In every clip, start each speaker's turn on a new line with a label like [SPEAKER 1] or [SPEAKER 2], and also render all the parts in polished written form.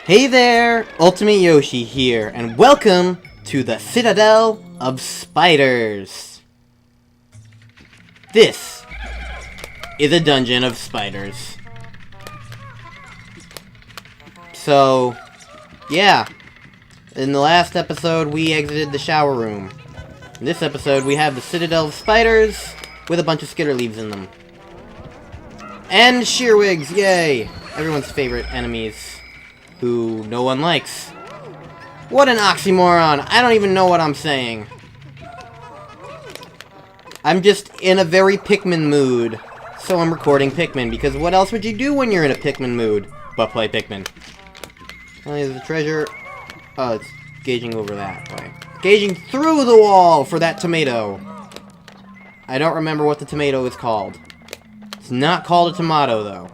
[SPEAKER 1] Hey there, Ultimate Yoshi here, and welcome to the Citadel of Spiders. This is a dungeon of spiders. So, yeah, in the last episode we exited the shower room. In this episode we have the Citadel of Spiders with a bunch of skitter leaves in them. And shearwigs, yay! Everyone's favorite enemies, who no one likes. What an oxymoron! I don't even know what I'm saying. I'm just in a very Pikmin mood, so I'm recording Pikmin, because what else would you do when you're in a Pikmin mood but play Pikmin? Well, there's a treasure. Oh, it's gauging over that way. Gauging through the wall for that tomato. I don't remember what the tomato is called. It's not called a tomato, though.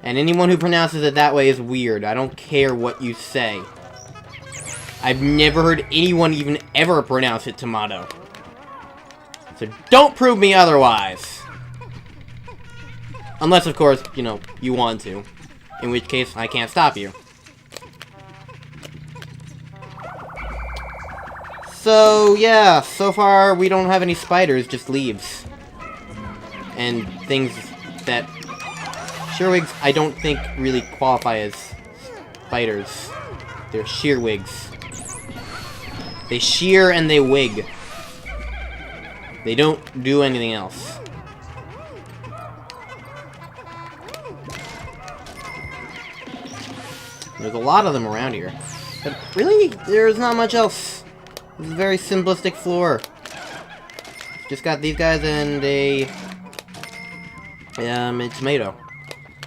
[SPEAKER 1] And anyone who pronounces it that way is weird. I don't care what you say. I've never heard anyone even ever pronounce it tomato. So don't prove me otherwise. Unless, of course, you know, you want to. In which case, I can't stop you. So, yeah, so far we don't have any spiders, just leaves. And things that shearwigs, I don't think, really qualify as spiders. They're shearwigs. They shear and they wig. They don't do anything else. There's a lot of them around here. But really, there's not much else. This is a very simplistic floor. Just got these guys and a tomato.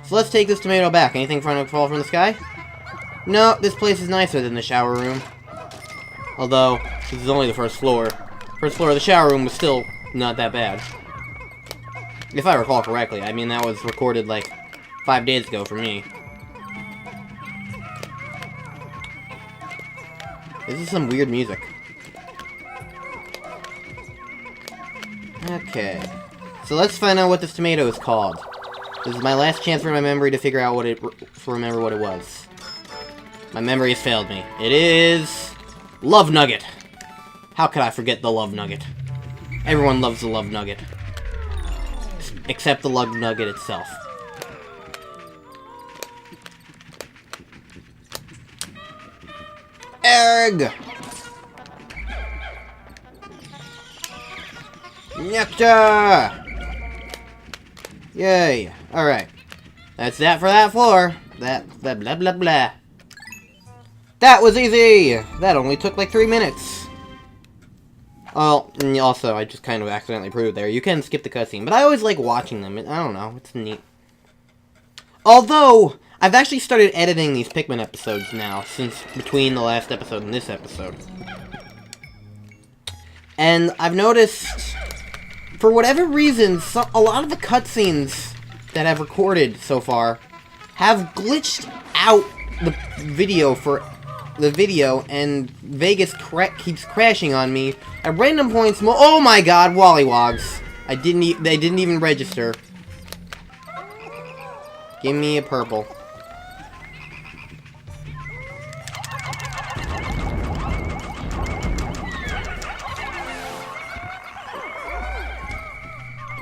[SPEAKER 1] So let's take this tomato back. Anything trying to fall from the sky? No, this place is nicer than the shower room. Although, this is only the first floor. First floor of the shower room was still not that bad. If I recall correctly. I mean, that was recorded like 5 days ago for me. This is some weird music. Okay. So let's find out what this tomato is called. This is my last chance for my memory to figure out remember what it was. My memory has failed me. It is Love Nugget. How could I forget the Love Nugget? Everyone loves the Love Nugget. Except the Love Nugget itself. Egg! Nectar! Yay. Alright. That's that for that floor. That blah blah blah blah. That was easy! That only took like 3 minutes. Oh, and also, I just kind of accidentally proved there. You can skip the cutscene, but I always like watching them. I don't know, it's neat. Although, I've actually started editing these Pikmin episodes now, since between the last episode and this episode. And I've noticed, for whatever reason, a lot of the cutscenes that I've recorded so far have glitched out the video and Vegas keeps crashing on me at random points. Oh my god, Wollywogs! They didn't even register. Give me a purple.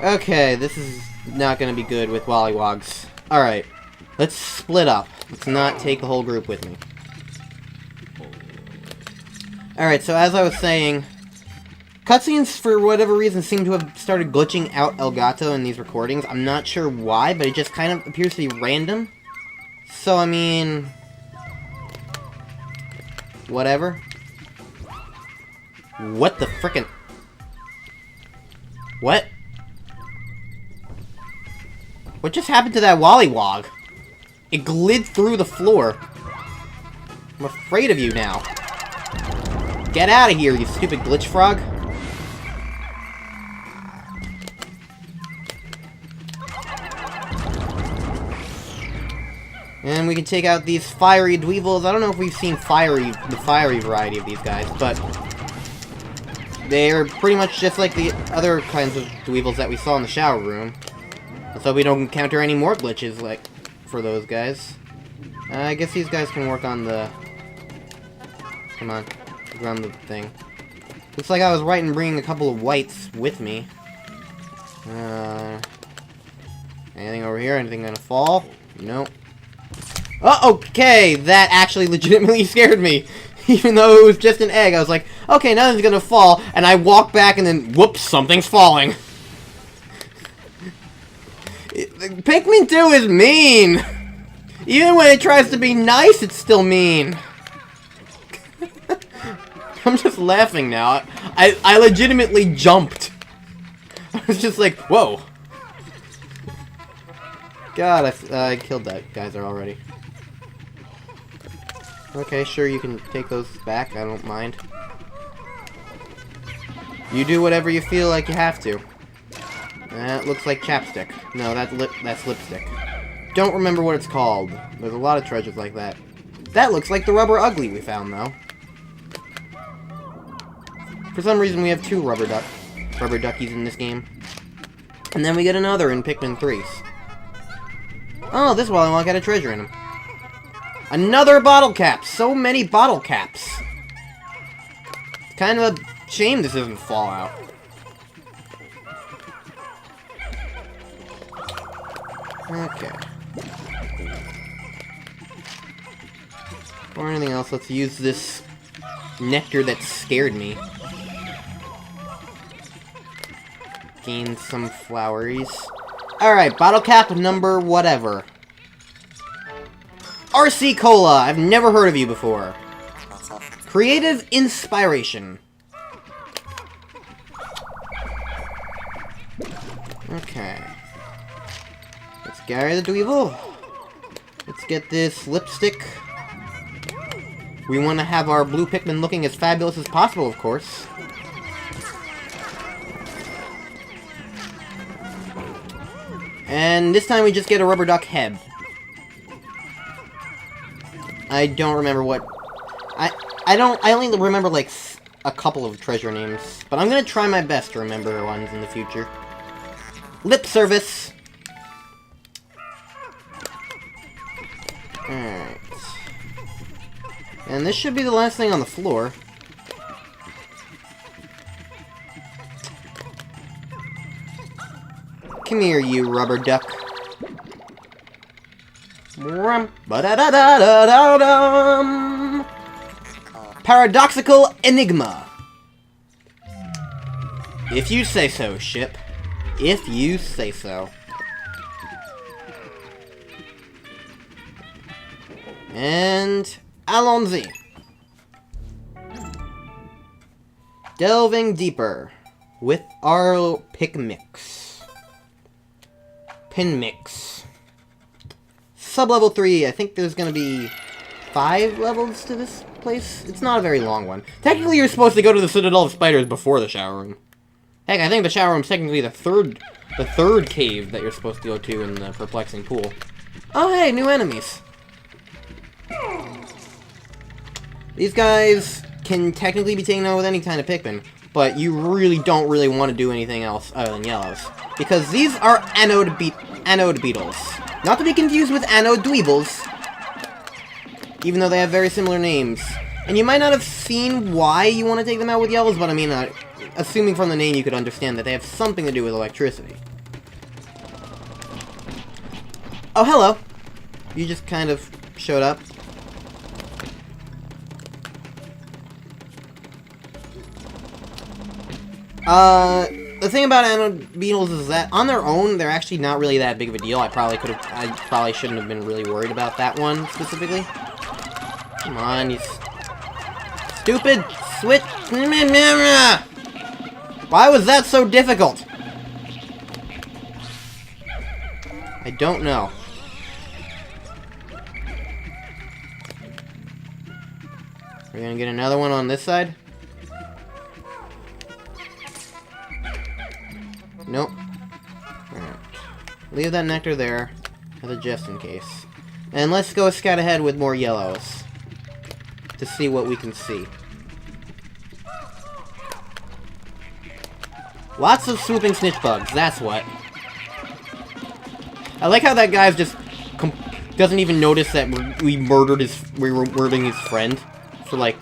[SPEAKER 1] Okay, this is not gonna be good with Wollywogs. Alright, let's split up. Let's not take the whole group with me. Alright, so as I was saying, cutscenes, for whatever reason, seem to have started glitching out Elgato in these recordings. I'm not sure why, but it just kind of appears to be random. So, I mean, whatever. What the frickin'? What? What just happened to that Wollywog? It glid through the floor. I'm afraid of you now. Get out of here, you stupid glitch frog. And we can take out these fiery dweevils. I don't know if we've seen the fiery variety of these guys, but they're pretty much just like the other kinds of dweevils that we saw in the shower room. So we don't encounter any more glitches like for those guys. I guess these guys can work on the... Come on. Around the thing. Looks like I was right in bringing a couple of whites with me. Anything over here? Anything gonna fall? Nope. Oh, okay! That actually legitimately scared me. Even though it was just an egg, I was like, okay, nothing's gonna fall, and I walk back and then, whoops, something's falling. Pikmin 2 is mean! Even when it tries to be nice, it's still mean. I'm just laughing now. I legitimately jumped. I was just like, whoa. God, I killed that geyser already. Okay, sure, you can take those back. I don't mind. You do whatever you feel like you have to. That looks like chapstick. No, that's lipstick. Don't remember what it's called. There's a lot of treasures like that. That looks like the rubber ugly we found, though. For some reason, we have two rubber duckies in this game. And then we get another in Pikmin 3's. Oh, this one I got a treasure in them. Another bottle cap! So many bottle caps! It's kind of a shame this isn't Fallout. Okay. Or anything else, let's use this nectar that scared me. Gain some floweries. Alright, bottle cap number whatever. RC Cola! I've never heard of you before. Creative inspiration. Okay. Let's Gary the Dweevil. Let's get this lipstick. We want to have our blue Pikmin looking as fabulous as possible, of course. And this time we just get a rubber duck head. I don't remember what... I only remember, like, a couple of treasure names. But I'm gonna try my best to remember ones in the future. Lip service! Alright. And this should be the last thing on the floor. Come here, you rubber duck. Paradoxical enigma. If you say so, ship. If you say so. And allons-y. Delving deeper with our pick mix. Pin mix. Sub-level 3, I think there's gonna be 5 levels to this place. It's not a very long one. Technically, you're supposed to go to the Citadel of Spiders before the shower room. Heck, I think the shower room's technically the third cave that you're supposed to go to in the perplexing pool. Oh, hey, new enemies. These guys can technically be taken out with any kind of Pikmin, but you really don't want to do anything else other than yellows. Because these are anode beetles. Not to be confused with anode dweebles, even though they have very similar names. And you might not have seen why you want to take them out with yellows, but I mean, assuming from the name you could understand that they have something to do with electricity. Oh, hello. You just kind of showed up. The thing about anode beetles is that on their own, they're actually not really that big of a deal. I probably shouldn't have been really worried about that one specifically. Come on, you stupid switch. Why was that so difficult? I don't know. We're gonna get another one on this side? Nope. Alright. Leave that nectar there, as a just in case. And let's go scout ahead with more yellows. To see what we can see. Lots of swooping snitch bugs, that's what. I like how that guy's just doesn't even notice that we were murdering his friend for, like,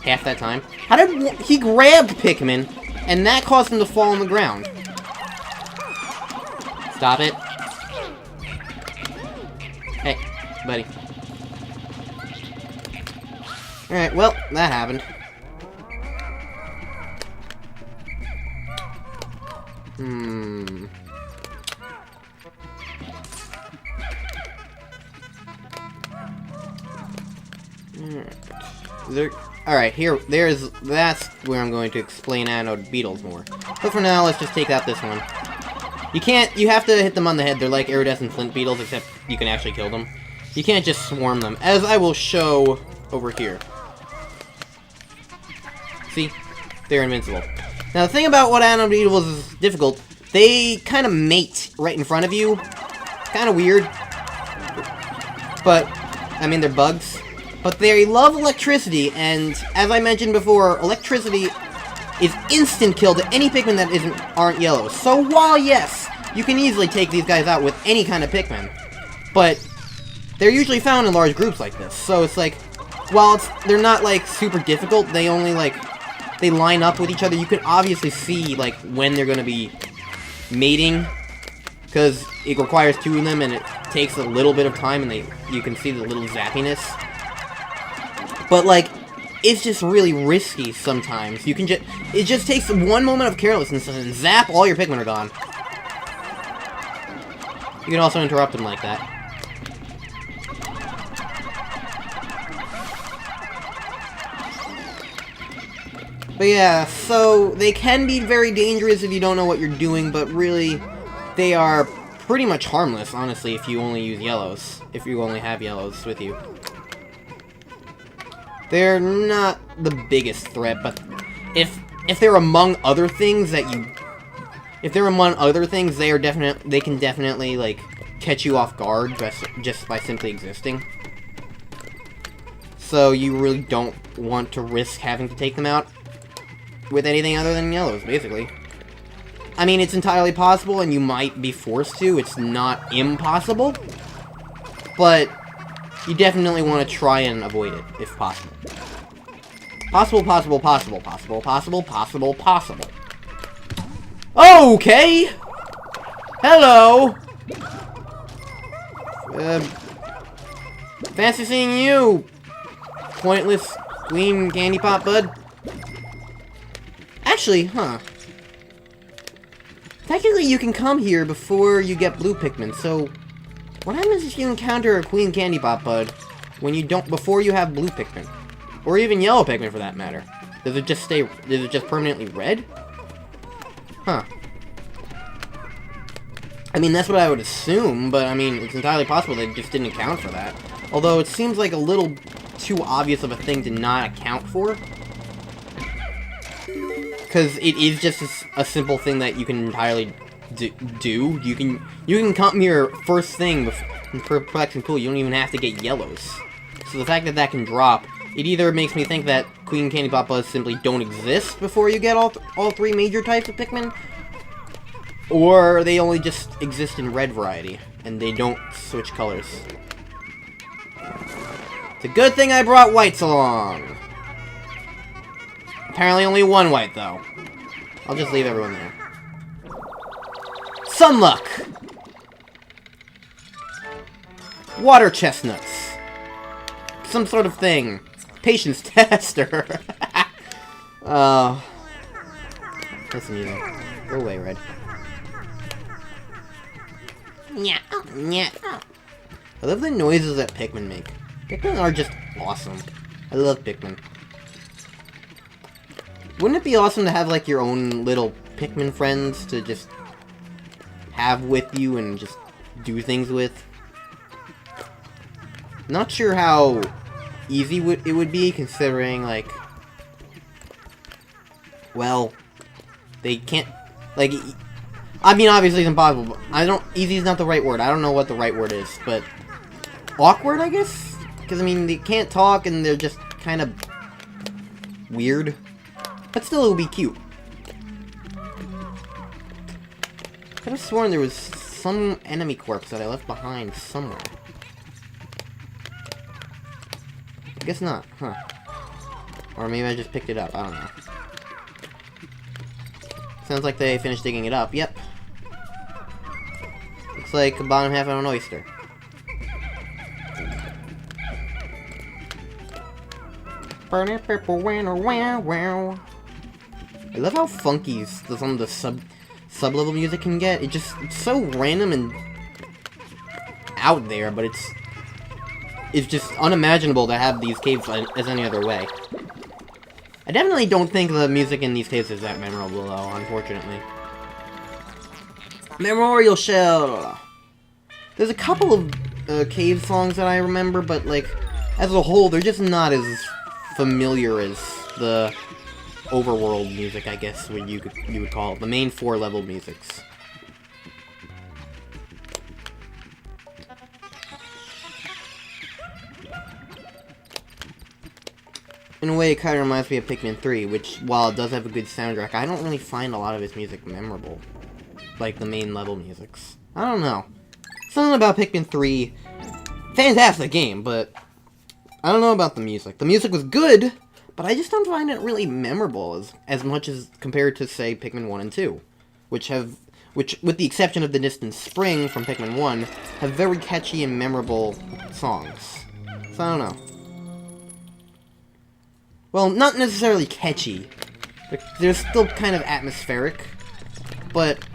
[SPEAKER 1] half that time. How did... He grabbed Pikmin, and that caused him to fall on the ground. Stop it. Hey, buddy. Alright, well, that happened. Alright, that's where I'm going to explain anode beetles more. But for now, let's just take out this one. You have to hit them on the head. They're like iridescent flint beetles, except you can actually kill them. You can't just swarm them, as I will show over here. See? They're invincible. Now, the thing about what anode beetles is difficult, they kind of mate right in front of you. Kind of weird. But, I mean, they're bugs. But they love electricity, and as I mentioned before, electricity is instant kill to any Pikmin that aren't yellow. So while, yes, you can easily take these guys out with any kind of Pikmin, but they're usually found in large groups like this. So it's like, while they're not, like, super difficult, they only, like, they line up with each other. You can obviously see, like, when they're gonna be mating, because it requires two of them, and it takes a little bit of time, and you can see the little zappiness. But, like, it's just really risky sometimes. You can it just takes one moment of carelessness, and zap, all your Pikmin are gone. You can also interrupt them like that. But yeah, so they can be very dangerous if you don't know what you're doing, but really, they are pretty much harmless, honestly, if you only use yellows. If you only have yellows with you. They're not the biggest threat, but if they're among other things they can definitely, like, catch you off guard just by simply existing. So you really don't want to risk having to take them out with anything other than yellows, basically. I mean, it's entirely possible, and you might be forced to. It's not impossible, but you definitely want to try and avoid it, if possible. Possible. Okay! Hello! Fancy seeing you, pointless green candy pop bud. Actually, huh. Technically, you can come here before you get blue Pikmin, so what happens if you encounter a Queen Candy Pop Bud before you have blue Pikmin? Or even yellow Pikmin, for that matter? Does it just permanently red? Huh. I mean, that's what I would assume, but I mean, it's entirely possible they just didn't account for that. Although, it seems like a little too obvious of a thing to not account for. Because it is just a simple thing that you can entirely do. You can come here first thing in Perplexing Pool. You don't even have to get yellows. So the fact that that can drop, it either makes me think that Queen Candy Pop Buds simply don't exist before you get all three major types of Pikmin, or they only just exist in red variety, and they don't switch colors. It's a good thing I brought whites along. Apparently only one white, though. I'll just leave everyone there. Some luck! Water chestnuts. Some sort of thing. Patience tester. Listen to you. Go away, Red. Yeah. I love the noises that Pikmin make. Pikmin are just awesome. I love Pikmin. Wouldn't it be awesome to have, like, your own little Pikmin friends to just have with you and just do things with? Not sure how easy it would be, considering, like, well, they can't, like, I mean, obviously it's impossible, but easy is not the right word. I don't know what the right word is, but awkward, I guess? Because, I mean, they can't talk and they're just kind of weird. But still, it would be cute. I could have sworn there was some enemy corpse that I left behind somewhere. Guess not, huh. Or maybe I just picked it up, I don't know. Sounds like they finished digging it up, yep. Looks like the bottom half of an oyster. I love how funky some of the sub-level music can get. It's so random and out there, but it's just unimaginable to have these caves as any other way. I definitely don't think the music in these caves is that memorable, though, unfortunately. Memorial Shell! There's a couple of cave songs that I remember, but, like, as a whole, they're just not as familiar as the overworld music, I guess, what you would call it. The main 4-level musics. In a way, it kind of reminds me of Pikmin 3, which, while it does have a good soundtrack, I don't really find a lot of its music memorable. Like, the main level musics. I don't know. Something about Pikmin 3, fantastic game, but I don't know about the music. The music was good, but I just don't find it really memorable as much as compared to, say, Pikmin 1 and 2, which, with the exception of the Distant Spring from Pikmin 1, have very catchy and memorable songs. So I don't know. Well, not necessarily catchy. They're still kind of atmospheric, but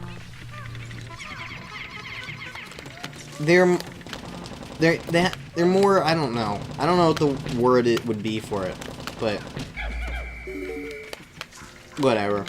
[SPEAKER 1] they're more, I don't know. I don't know what the word it would be for it, but whatever.